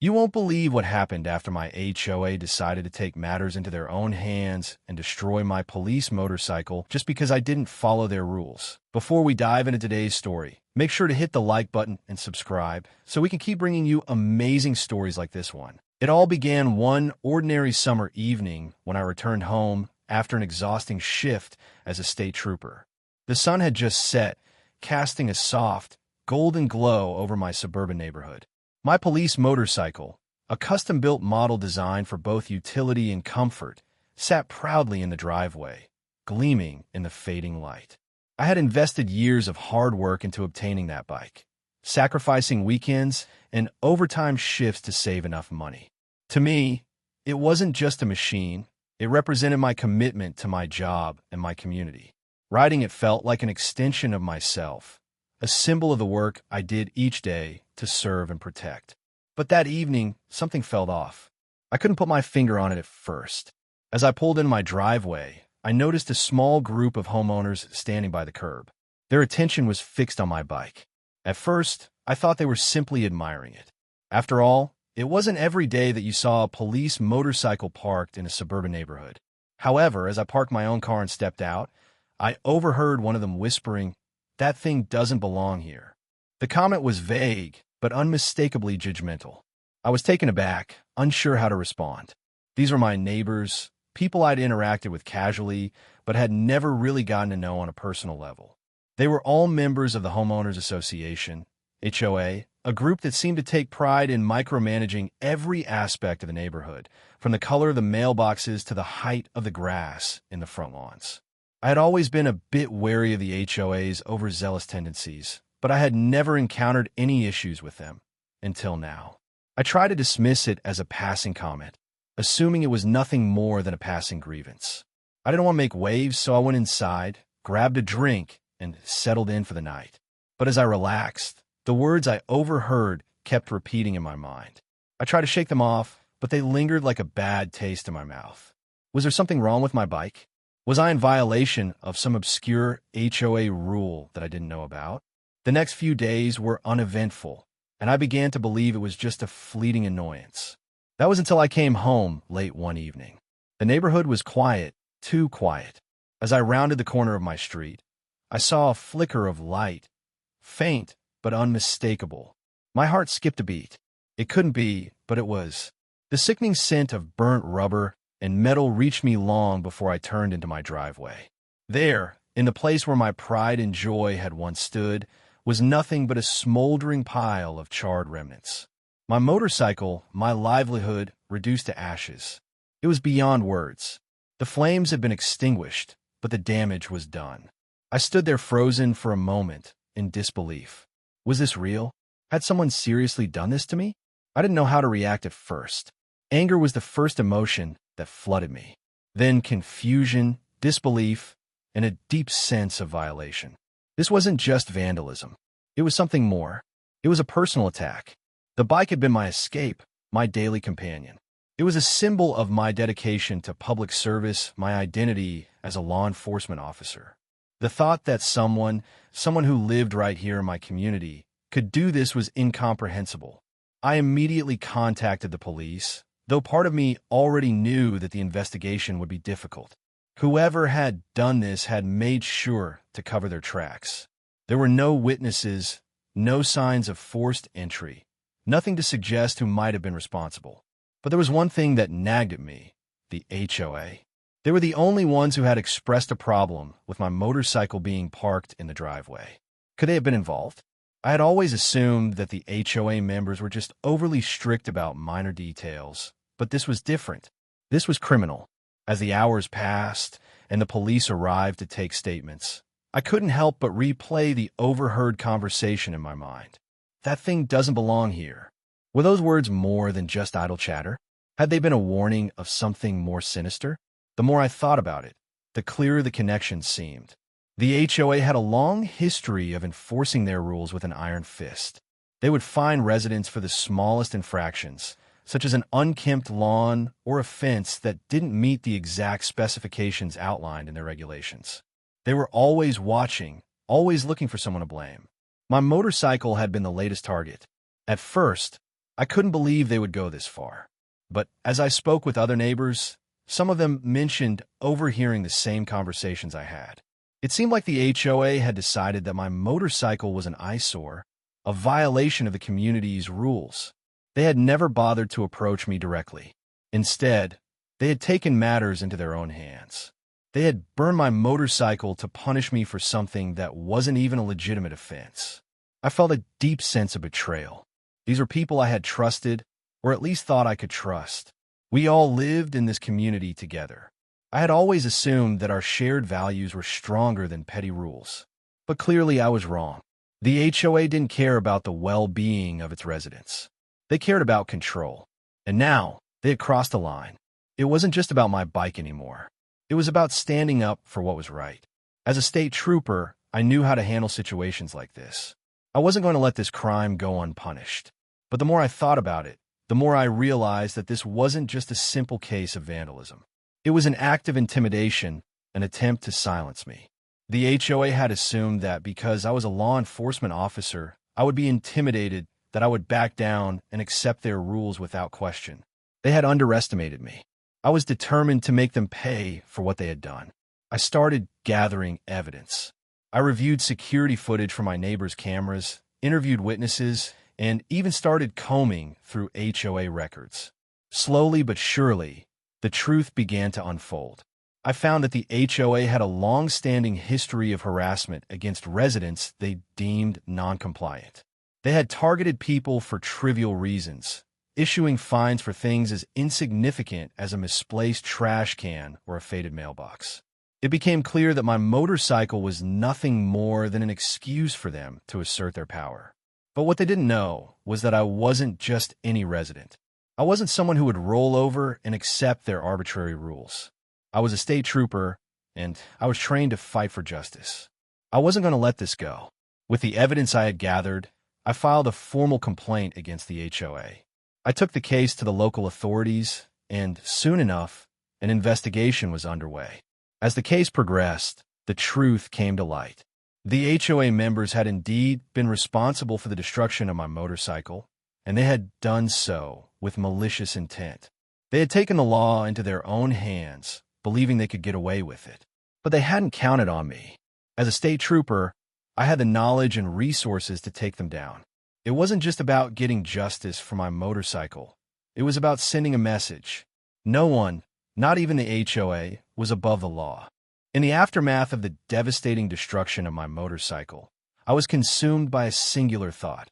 You won't believe what happened after my HOA decided to take matters into their own hands and destroy my police motorcycle just because I didn't follow their rules. Before we dive into today's story, make sure to hit the like button and subscribe so we can keep bringing you amazing stories like this one. It all began one ordinary summer evening when I returned home after an exhausting shift as a state trooper. The sun had just set, casting a soft, golden glow over my suburban neighborhood. My police motorcycle, a custom-built model designed for both utility and comfort, sat proudly in the driveway, gleaming in the fading light. I had invested years of hard work into obtaining that bike, sacrificing weekends and overtime shifts to save enough money. To me, it wasn't just a machine. It represented my commitment to my job and my community. Riding it felt like an extension of myself, a symbol of the work I did each day to serve and protect. But that evening, something felt off. I couldn't put my finger on it at first. As I pulled into my driveway, I noticed a small group of homeowners standing by the curb. Their attention was fixed on my bike. At first, I thought they were simply admiring it. After all, it wasn't every day that you saw a police motorcycle parked in a suburban neighborhood. However, as I parked my own car and stepped out, I overheard one of them whispering, "That thing doesn't belong here." The comment was vague, but unmistakably judgmental. I was taken aback, unsure how to respond. These were my neighbors, people I'd interacted with casually, but had never really gotten to know on a personal level. They were all members of the Homeowners Association, HOA, a group that seemed to take pride in micromanaging every aspect of the neighborhood, from the color of the mailboxes to the height of the grass in the front lawns. I had always been a bit wary of the HOA's overzealous tendencies, but I had never encountered any issues with them until now. I tried to dismiss it as a passing comment, assuming it was nothing more than a passing grievance. I didn't want to make waves, so I went inside, grabbed a drink, and settled in for the night. But as I relaxed, the words I overheard kept repeating in my mind. I tried to shake them off, but they lingered like a bad taste in my mouth. Was there something wrong with my bike? Was I in violation of some obscure HOA rule that I didn't know about? The next few days were uneventful, and I began to believe it was just a fleeting annoyance. That was until I came home late one evening. The neighborhood was quiet, too quiet. As I rounded the corner of my street, I saw a flicker of light, faint but unmistakable. My heart skipped a beat. It couldn't be, but it was. The sickening scent of burnt rubber and metal reached me long before I turned into my driveway. There, in the place where my pride and joy had once stood, was nothing but a smoldering pile of charred remnants. My motorcycle, my livelihood, reduced to ashes. It was beyond words. The flames had been extinguished, but the damage was done. I stood there frozen for a moment, in disbelief. Was this real? Had someone seriously done this to me? I didn't know how to react at first. Anger was the first emotion that flooded me. Then confusion, disbelief, and a deep sense of violation. This wasn't just vandalism. It was something more. It was a personal attack. The bike had been my escape, my daily companion. It was a symbol of my dedication to public service, my identity as a law enforcement officer. The thought that someone who lived right here in my community, could do this was incomprehensible. I immediately contacted the police, though part of me already knew that the investigation would be difficult. Whoever had done this had made sure to cover their tracks. There were no witnesses, no signs of forced entry, nothing to suggest who might have been responsible. But there was one thing that nagged at me: the HOA. They were the only ones who had expressed a problem with my motorcycle being parked in the driveway. Could they have been involved? I had always assumed that the HOA members were just overly strict about minor details, but this was different. This was criminal. As the hours passed and the police arrived to take statements, I couldn't help but replay the overheard conversation in my mind. That thing doesn't belong here. Were those words more than just idle chatter? Had they been a warning of something more sinister? The more I thought about it, the clearer the connection seemed. The HOA had a long history of enforcing their rules with an iron fist. They would fine residents for the smallest infractions, such as an unkempt lawn or a fence that didn't meet the exact specifications outlined in their regulations. They were always watching, always looking for someone to blame. My motorcycle had been the latest target. At first, I couldn't believe they would go this far. But as I spoke with other neighbors, some of them mentioned overhearing the same conversations I had. It seemed like the HOA had decided that my motorcycle was an eyesore, a violation of the community's rules. They had never bothered to approach me directly. Instead, they had taken matters into their own hands. They had burned my motorcycle to punish me for something that wasn't even a legitimate offense. I felt a deep sense of betrayal. These were people I had trusted, or at least thought I could trust. We all lived in this community together. I had always assumed that our shared values were stronger than petty rules. But clearly I was wrong. The HOA didn't care about the well-being of its residents. They cared about control. And now, they had crossed a line. It wasn't just about my bike anymore. It was about standing up for what was right. As a state trooper, I knew how to handle situations like this. I wasn't going to let this crime go unpunished. But the more I thought about it, the more I realized that this wasn't just a simple case of vandalism. It was an act of intimidation, an attempt to silence me. The HOA had assumed that because I was a law enforcement officer, I would be intimidated, that I would back down and accept their rules without question. They had underestimated me. I was determined to make them pay for what they had done. I started gathering evidence. I reviewed security footage from my neighbors' cameras, interviewed witnesses, and even started combing through HOA records. Slowly but surely, the truth began to unfold. I found that the HOA had a long-standing history of harassment against residents they deemed non-compliant. They had targeted people for trivial reasons, issuing fines for things as insignificant as a misplaced trash can or a faded mailbox. It became clear that my motorcycle was nothing more than an excuse for them to assert their power. But what they didn't know was that I wasn't just any resident. I wasn't someone who would roll over and accept their arbitrary rules. I was a state trooper, and I was trained to fight for justice. I wasn't going to let this go. With the evidence I had gathered, I filed a formal complaint against the HOA. I took the case to the local authorities, and soon enough, an investigation was underway. As the case progressed, the truth came to light. The HOA members had indeed been responsible for the destruction of my motorcycle, and they had done so with malicious intent. They had taken the law into their own hands, believing they could get away with it. But they hadn't counted on me. As a state trooper, I had the knowledge and resources to take them down. It wasn't just about getting justice for my motorcycle. It was about sending a message. No one, not even the HOA, was above the law. In the aftermath of the devastating destruction of my motorcycle, I was consumed by a singular thought.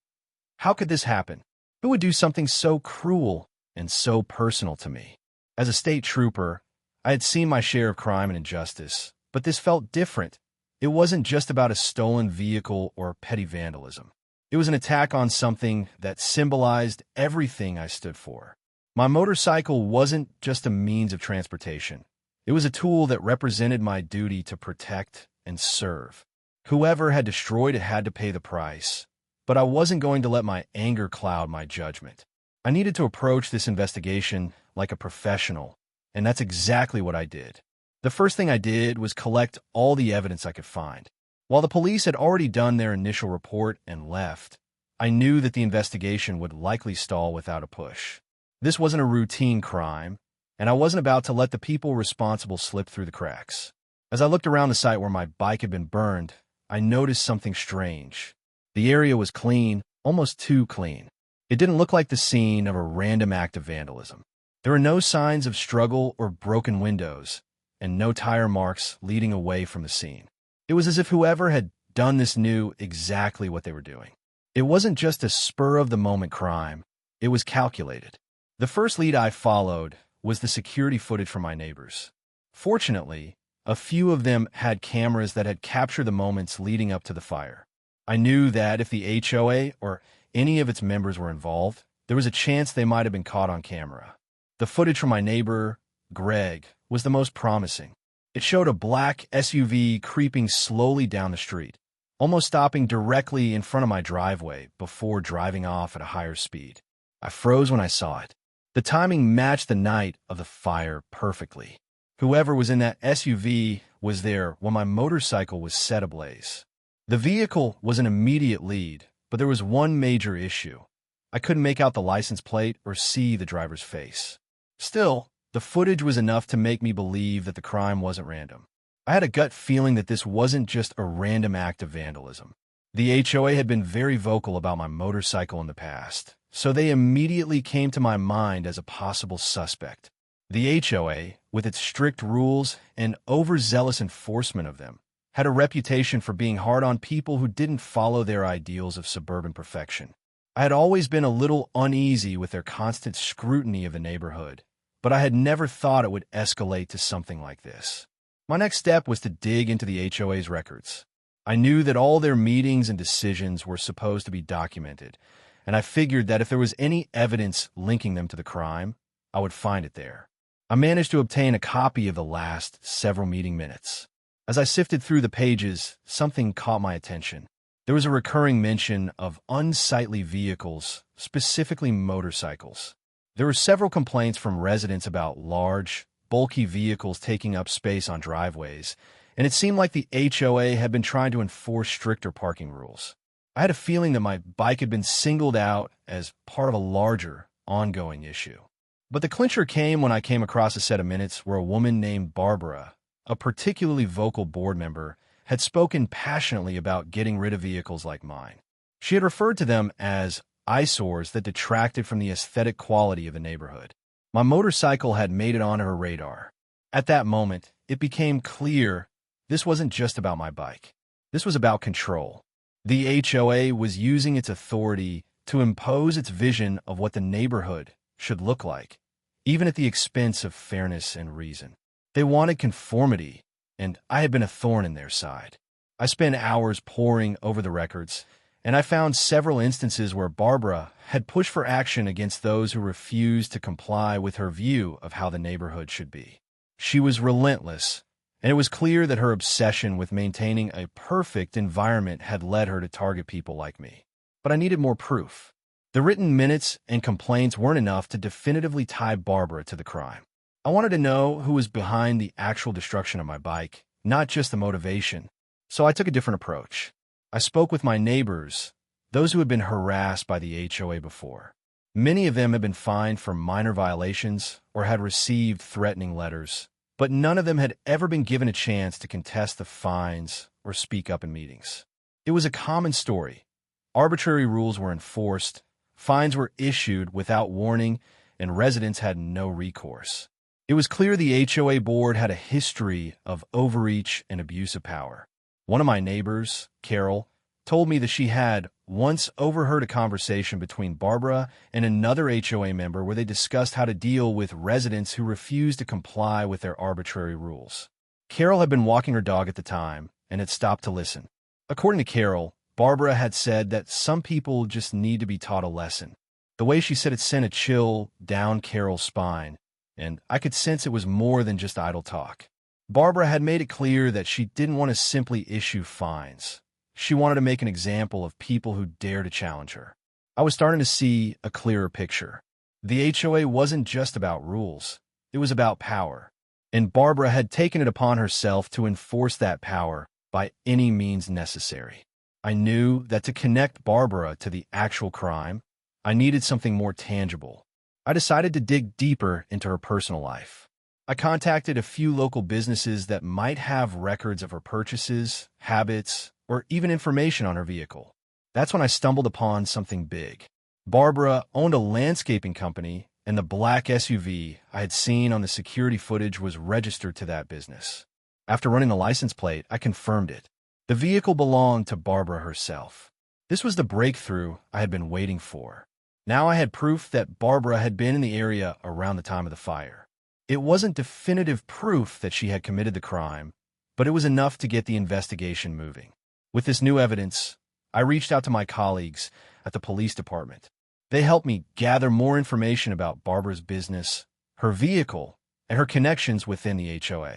How could this happen? Who would do something so cruel and so personal to me? As a state trooper, I had seen my share of crime and injustice, but this felt different. It wasn't just about a stolen vehicle or petty vandalism. It was an attack on something that symbolized everything I stood for. My motorcycle wasn't just a means of transportation. It was a tool that represented my duty to protect and serve. Whoever had destroyed it had to pay the price, but I wasn't going to let my anger cloud my judgment. I needed to approach this investigation like a professional, and that's exactly what I did. The first thing I did was collect all the evidence I could find. While the police had already done their initial report and left, I knew that the investigation would likely stall without a push. This wasn't a routine crime, and I wasn't about to let the people responsible slip through the cracks. As I looked around the site where my bike had been burned, I noticed something strange. The area was clean, almost too clean. It didn't look like the scene of a random act of vandalism. There were no signs of struggle or broken windows, and no tire marks leading away from the scene. It was as if whoever had done this knew exactly what they were doing. It wasn't just a spur-of-the-moment crime. It was calculated. The first lead I followed was the security footage from my neighbors. Fortunately, a few of them had cameras that had captured the moments leading up to the fire. I knew that if the HOA or any of its members were involved, there was a chance they might have been caught on camera. The footage from my neighbor, Greg, was the most promising. It showed a black SUV creeping slowly down the street, almost stopping directly in front of my driveway before driving off at a higher speed. I froze when I saw it. The timing matched the night of the fire perfectly. Whoever was in that SUV was there when my motorcycle was set ablaze. The vehicle was an immediate lead, but there was one major issue. I couldn't make out the license plate or see the driver's face. Still, the footage was enough to make me believe that the crime wasn't random. I had a gut feeling that this wasn't just a random act of vandalism. The HOA had been very vocal about my motorcycle in the past, so they immediately came to my mind as a possible suspect. The HOA, with its strict rules and overzealous enforcement of them, had a reputation for being hard on people who didn't follow their ideals of suburban perfection. I had always been a little uneasy with their constant scrutiny of the neighborhood, but I had never thought it would escalate to something like this. My next step was to dig into the HOA's records. I knew that all their meetings and decisions were supposed to be documented, and I figured that if there was any evidence linking them to the crime, I would find it there. I managed to obtain a copy of the last several meeting minutes. As I sifted through the pages, something caught my attention. There was a recurring mention of unsightly vehicles, specifically motorcycles. There were several complaints from residents about large, bulky vehicles taking up space on driveways, and it seemed like the HOA had been trying to enforce stricter parking rules. I had a feeling that my bike had been singled out as part of a larger, ongoing issue. But the clincher came when I came across a set of minutes where a woman named Barbara, a particularly vocal board member, had spoken passionately about getting rid of vehicles like mine. She had referred to them as eyesores that detracted from the aesthetic quality of the neighborhood. My motorcycle had made it onto her radar. At that moment, it became clear this wasn't just about my bike. This was about control. The HOA was using its authority to impose its vision of what the neighborhood should look like, even at the expense of fairness and reason. They wanted conformity, and I had been a thorn in their side. I spent hours poring over the records, and I found several instances where Barbara had pushed for action against those who refused to comply with her view of how the neighborhood should be. She was relentless, and it was clear that her obsession with maintaining a perfect environment had led her to target people like me. But I needed more proof. The written minutes and complaints weren't enough to definitively tie Barbara to the crime. I wanted to know who was behind the actual destruction of my bike, not just the motivation. So I took a different approach. I spoke with my neighbors, those who had been harassed by the HOA before. Many of them had been fined for minor violations or had received threatening letters, but none of them had ever been given a chance to contest the fines or speak up in meetings. It was a common story. Arbitrary rules were enforced, fines were issued without warning, and residents had no recourse. It was clear the HOA board had a history of overreach and abuse of power. One of my neighbors, Carol, told me that she had once overheard a conversation between Barbara and another HOA member where they discussed how to deal with residents who refused to comply with their arbitrary rules. Carol had been walking her dog at the time and had stopped to listen. According to Carol, Barbara had said that some people just need to be taught a lesson. The way she said it sent a chill down Carol's spine, and I could sense it was more than just idle talk. Barbara had made it clear that she didn't want to simply issue fines. She wanted to make an example of people who dare to challenge her. I was starting to see a clearer picture. The HOA wasn't just about rules. It was about power. And Barbara had taken it upon herself to enforce that power by any means necessary. I knew that to connect Barbara to the actual crime, I needed something more tangible. I decided to dig deeper into her personal life. I contacted a few local businesses that might have records of her purchases, habits, or even information on her vehicle. That's when I stumbled upon something big. Barbara owned a landscaping company, and the black SUV I had seen on the security footage was registered to that business. After running the license plate, I confirmed it. The vehicle belonged to Barbara herself. This was the breakthrough I had been waiting for. Now I had proof that Barbara had been in the area around the time of the fire. It wasn't definitive proof that she had committed the crime, but it was enough to get the investigation moving. With this new evidence, I reached out to my colleagues at the police department. They helped me gather more information about Barbara's business, her vehicle, and her connections within the HOA.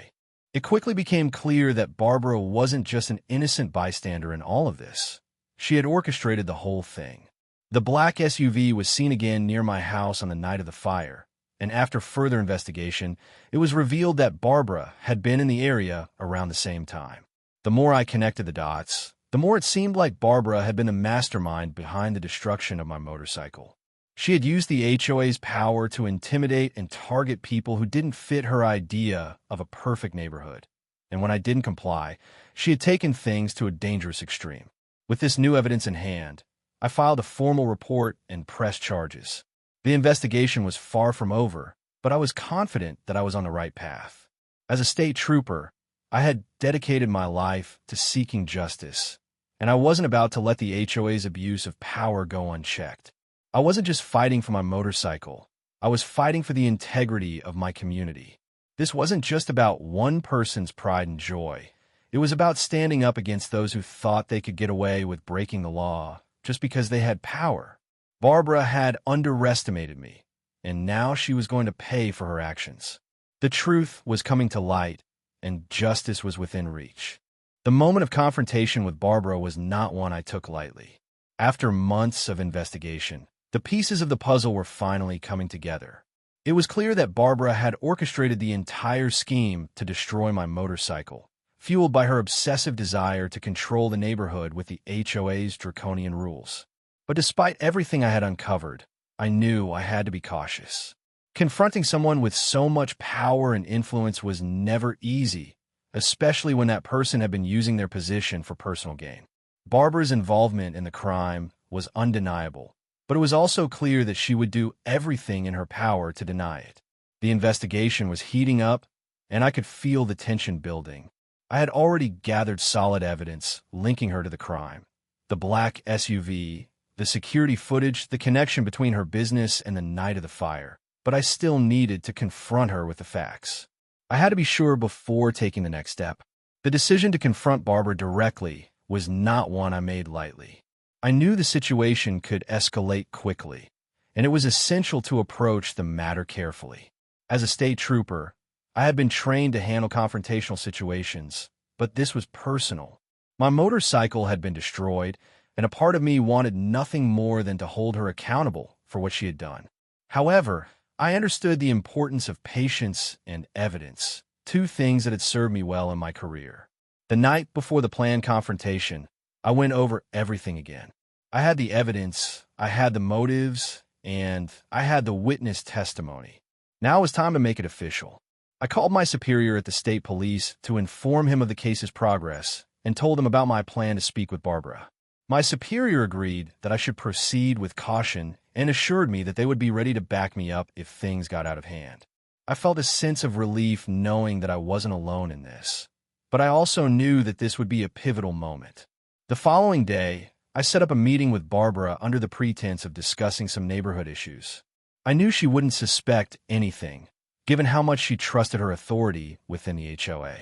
It quickly became clear that Barbara wasn't just an innocent bystander in all of this. She had orchestrated the whole thing. The black SUV was seen again near my house on the night of the fire, and after further investigation, it was revealed that Barbara had been in the area around the same time. The more I connected the dots, the more it seemed like Barbara had been the mastermind behind the destruction of my motorcycle. She had used the HOA's power to intimidate and target people who didn't fit her idea of a perfect neighborhood. And when I didn't comply, she had taken things to a dangerous extreme. With this new evidence in hand, I filed a formal report and pressed charges. The investigation was far from over, but I was confident that I was on the right path. As a state trooper, I had dedicated my life to seeking justice, and I wasn't about to let the HOA's abuse of power go unchecked. I wasn't just fighting for my motorcycle. I was fighting for the integrity of my community. This wasn't just about one person's pride and joy. It was about standing up against those who thought they could get away with breaking the law just because they had power. Barbara had underestimated me, and now she was going to pay for her actions. The truth was coming to light, and justice was within reach. The moment of confrontation with Barbara was not one I took lightly. After months of investigation, the pieces of the puzzle were finally coming together. It was clear that Barbara had orchestrated the entire scheme to destroy my motorcycle, fueled by her obsessive desire to control the neighborhood with the HOA's draconian rules. But despite everything I had uncovered, I knew I had to be cautious. Confronting someone with so much power and influence was never easy, especially when that person had been using their position for personal gain. Barbara's involvement in the crime was undeniable, but it was also clear that she would do everything in her power to deny it. The investigation was heating up, and I could feel the tension building. I had already gathered solid evidence linking her to the crime. The black SUV, the security footage, the connection between her business and the night of the fire. But I still needed to confront her with the facts. I had to be sure before taking the next step. The decision to confront Barbara directly was not one I made lightly. I knew the situation could escalate quickly, and it was essential to approach the matter carefully. As a state trooper, I had been trained to handle confrontational situations, but this was personal. My motorcycle had been destroyed, and a part of me wanted nothing more than to hold her accountable for what she had done. However, I understood the importance of patience and evidence, two things that had served me well in my career. The night before the planned confrontation, I went over everything again. I had the evidence, I had the motives, and I had the witness testimony. Now it was time to make it official. I called my superior at the state police to inform him of the case's progress and told him about my plan to speak with Barbara. My superior agreed that I should proceed with caution and assured me that they would be ready to back me up if things got out of hand. I felt a sense of relief knowing that I wasn't alone in this, but I also knew that this would be a pivotal moment. The following day, I set up a meeting with Barbara under the pretense of discussing some neighborhood issues. I knew she wouldn't suspect anything, given how much she trusted her authority within the HOA.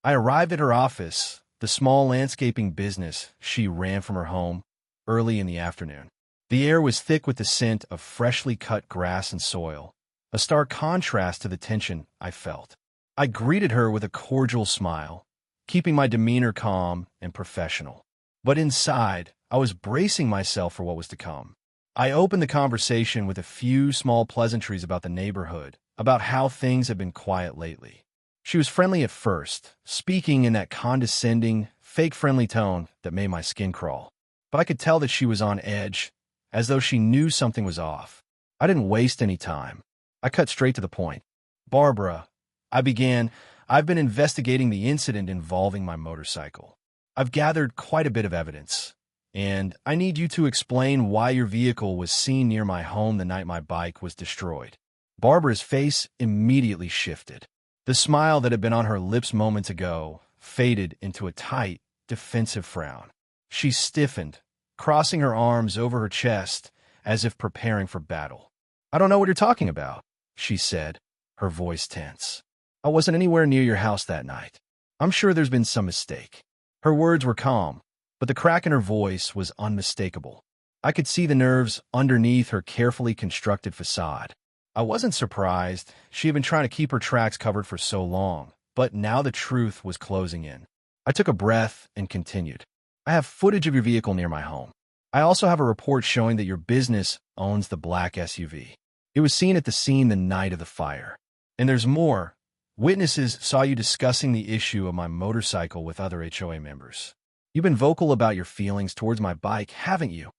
I arrived at her office, the small landscaping business she ran from her home, early in the afternoon. The air was thick with the scent of freshly cut grass and soil, a stark contrast to the tension I felt. I greeted her with a cordial smile, keeping my demeanor calm and professional. But inside, I was bracing myself for what was to come. I opened the conversation with a few small pleasantries about the neighborhood, about how things had been quiet lately. She was friendly at first, speaking in that condescending, fake-friendly tone that made my skin crawl. But I could tell that she was on edge, as though she knew something was off. I didn't waste any time. I cut straight to the point. Barbara, I began, I've been investigating the incident involving my motorcycle. I've gathered quite a bit of evidence, and I need you to explain why your vehicle was seen near my home the night my bike was destroyed. Barbara's face immediately shifted. The smile that had been on her lips moments ago faded into a tight, defensive frown. She stiffened, crossing her arms over her chest as if preparing for battle. I don't know what you're talking about, she said, her voice tense. I wasn't anywhere near your house that night. I'm sure there's been some mistake. Her words were calm, but the crack in her voice was unmistakable. I could see the nerves underneath her carefully constructed facade. I wasn't surprised. She had been trying to keep her tracks covered for so long, but now the truth was closing in. I took a breath and continued. I have footage of your vehicle near my home. I also have a report showing that your business owns the black SUV. It was seen at the scene the night of the fire. And there's more. Witnesses saw you discussing the issue of my motorcycle with other HOA members. You've been vocal about your feelings towards my bike, haven't you?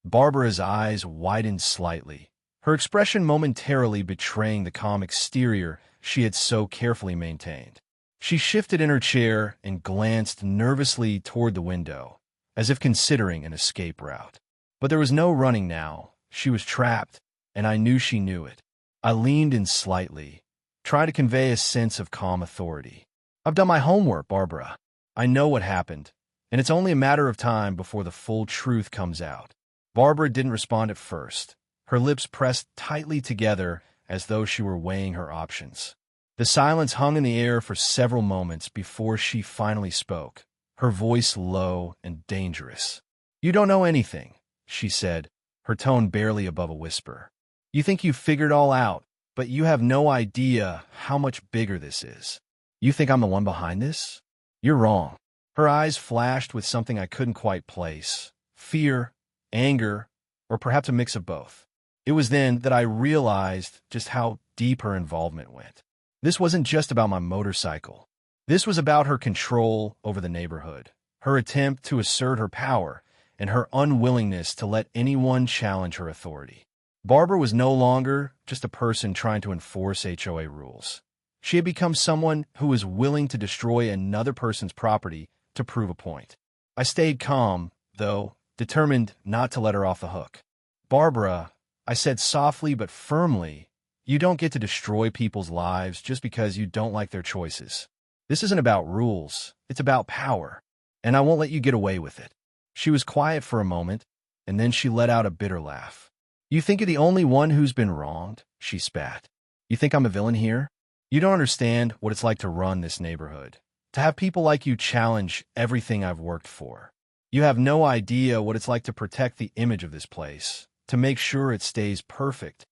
Barbara's eyes widened slightly, her expression momentarily betraying the calm exterior she had so carefully maintained. She shifted in her chair and glanced nervously toward the window, as if considering an escape route. But there was no running now. She was trapped, and I knew she knew it. I leaned in slightly, trying to convey a sense of calm authority. "I've done my homework, Barbara. I know what happened, and it's only a matter of time before the full truth comes out." Barbara didn't respond at first, her lips pressed tightly together as though she were weighing her options. The silence hung in the air for several moments before she finally spoke, her voice low and dangerous. "You don't know anything," she said, her tone barely above a whisper. "You think you've figured all out, but you have no idea how much bigger this is. You think I'm the one behind this? You're wrong." Her eyes flashed with something I couldn't quite place: fear, anger, or perhaps a mix of both. It was then that I realized just how deep her involvement went. This wasn't just about my motorcycle. This was about her control over the neighborhood, her attempt to assert her power, and her unwillingness to let anyone challenge her authority. Barbara was no longer just a person trying to enforce HOA rules. She had become someone who was willing to destroy another person's property to prove a point. I stayed calm, though, determined not to let her off the hook. "Barbara," I said softly but firmly, "you don't get to destroy people's lives just because you don't like their choices. This isn't about rules, it's about power, and I won't let you get away with it." She was quiet for a moment, and then she let out a bitter laugh. "You think you're the only one who's been wronged?" she spat. "You think I'm a villain here? You don't understand what it's like to run this neighborhood, to have people like you challenge everything I've worked for. You have no idea what it's like to protect the image of this place, to make sure it stays perfect."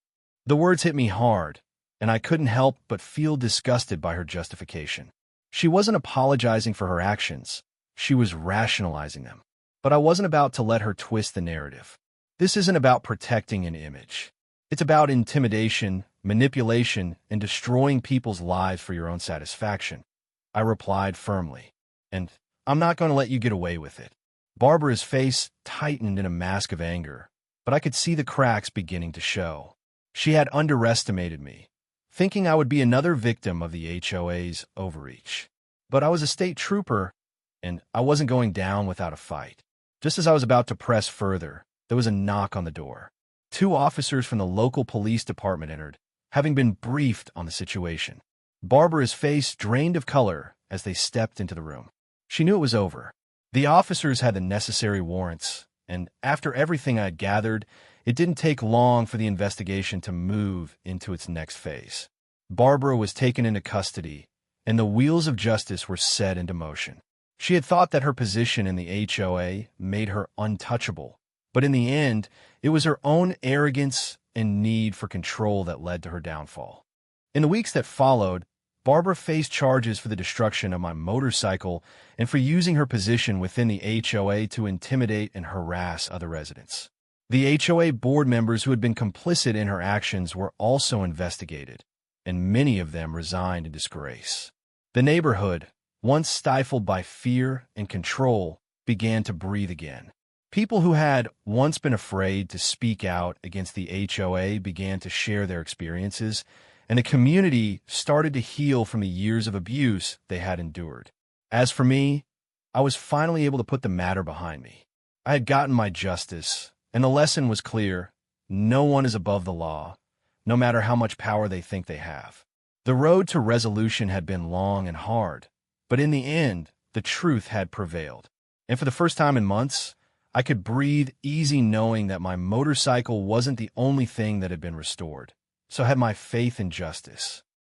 The words hit me hard, and I couldn't help but feel disgusted by her justification. She wasn't apologizing for her actions, she was rationalizing them. But I wasn't about to let her twist the narrative. This isn't about protecting an image. It's about intimidation, manipulation, and destroying people's lives for your own satisfaction. I replied firmly, "And I'm not going to let you get away with it." Barbara's face tightened in a mask of anger, but I could see the cracks beginning to show. She had underestimated me, thinking I would be another victim of the HOA's overreach. But I was a state trooper, and I wasn't going down without a fight. Just as I was about to press further, there was a knock on the door. 2 officers from the local police department entered, having been briefed on the situation. Barbara's face drained of color as they stepped into the room. She knew it was over. The officers had the necessary warrants, and after everything I had gathered, it didn't take long for the investigation to move into its next phase. Barbara was taken into custody, and the wheels of justice were set into motion. She had thought that her position in the HOA made her untouchable, but in the end, it was her own arrogance and need for control that led to her downfall. In the weeks that followed, Barbara faced charges for the destruction of my motorcycle and for using her position within the HOA to intimidate and harass other residents. The HOA board members who had been complicit in her actions were also investigated, and many of them resigned in disgrace. The neighborhood, once stifled by fear and control, began to breathe again. People who had once been afraid to speak out against the HOA began to share their experiences, and the community started to heal from the years of abuse they had endured. As for me, I was finally able to put the matter behind me. I had gotten my justice, and the lesson was clear: no one is above the law, no matter how much power they think they have. The road to resolution had been long and hard, but in the end, the truth had prevailed. And for the first time in months, I could breathe easy knowing that my motorcycle wasn't the only thing that had been restored. So had my faith in justice.